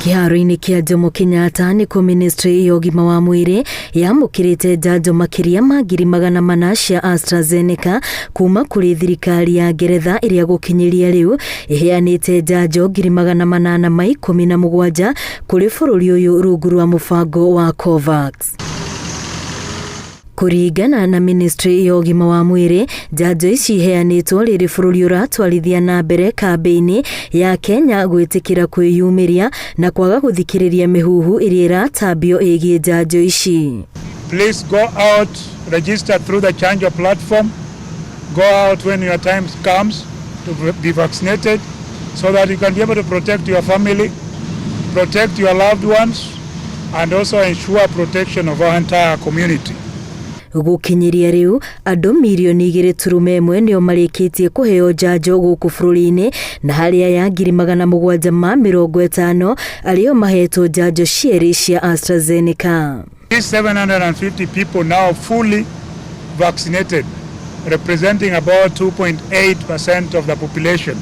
Kiharo-ini kia Jomo Kenyatta niko ministry ya ugima wa mwiri yamukirite njanjo makiria ma 400 cia AstraZeneca kuma kuri thirikari ya Ngeretha iria gukinyiria riu iheanite njanjo 817 kuri bururi uyu rungu rwa mubango wa COVAX. Kuringana na ministry ya ugima wa mwiri, njanjo ici iheanitwo riri bururi uratwarithia na mbere kambeini ya Kenya gwitikira kwiyumiria na kwaga guthikiriria mihuhu iria iratambio igie njanjo ici. Please go out, register through the chanjo platform. Go out when your time comes to be vaccinated so that you can be able to protect your family, protect your loved ones, and also ensure protection of our entire community. Gukinyiria riu andu milioni 2.1 nio marikitie kuheo njanjo guku bururi-ini na haria ya 750 ario mahetwo njanjo cieri cia AstraZeneca. 750 people now fully vaccinated, representing about 2.8% of the population,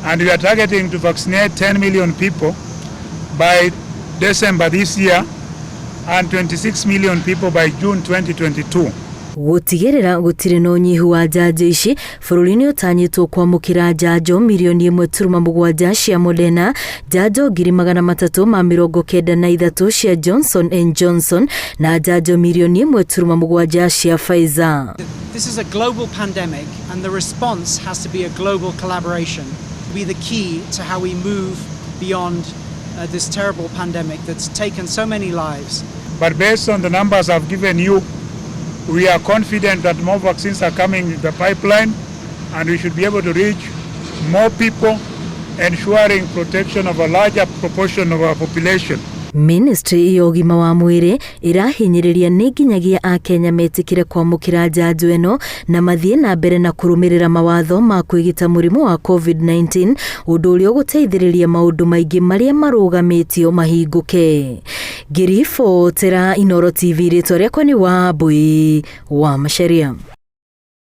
and we are targeting to vaccinate 10 million people by December this year and 26 million people by June 2022. Gutigirira gutire no nyihu wa njanjo ici bururi-ini utanyitwo kwamukira njanjo milioni 1.7 cia Moderna, njanjo 393 cia Johnson & Johnson na njanjo milioni 1.7 cia Pfizer. This is a global pandemic and the response has to be a global collaboration. Be the key to how we move beyond this terrible pandemic that's taken so many lives. But based on the numbers I've given you, we are confident that more vaccines are coming in the pipeline and we should be able to reach more people, ensuring protection of a larger proportion of our population. Ministry ya ugima wa mwiri irahinyiriria ni nginyagia a Kenya metikire kwamukira njanjo eno na mathie na mbere na kurumirira mawatho ma kwigita murimu wa COVID-19 undu uria guteithiriria maundu maingi maria marugamitio mahinguke. Girifo tera Inoro TV ritwa riakwa ni Wambui wa Macharia.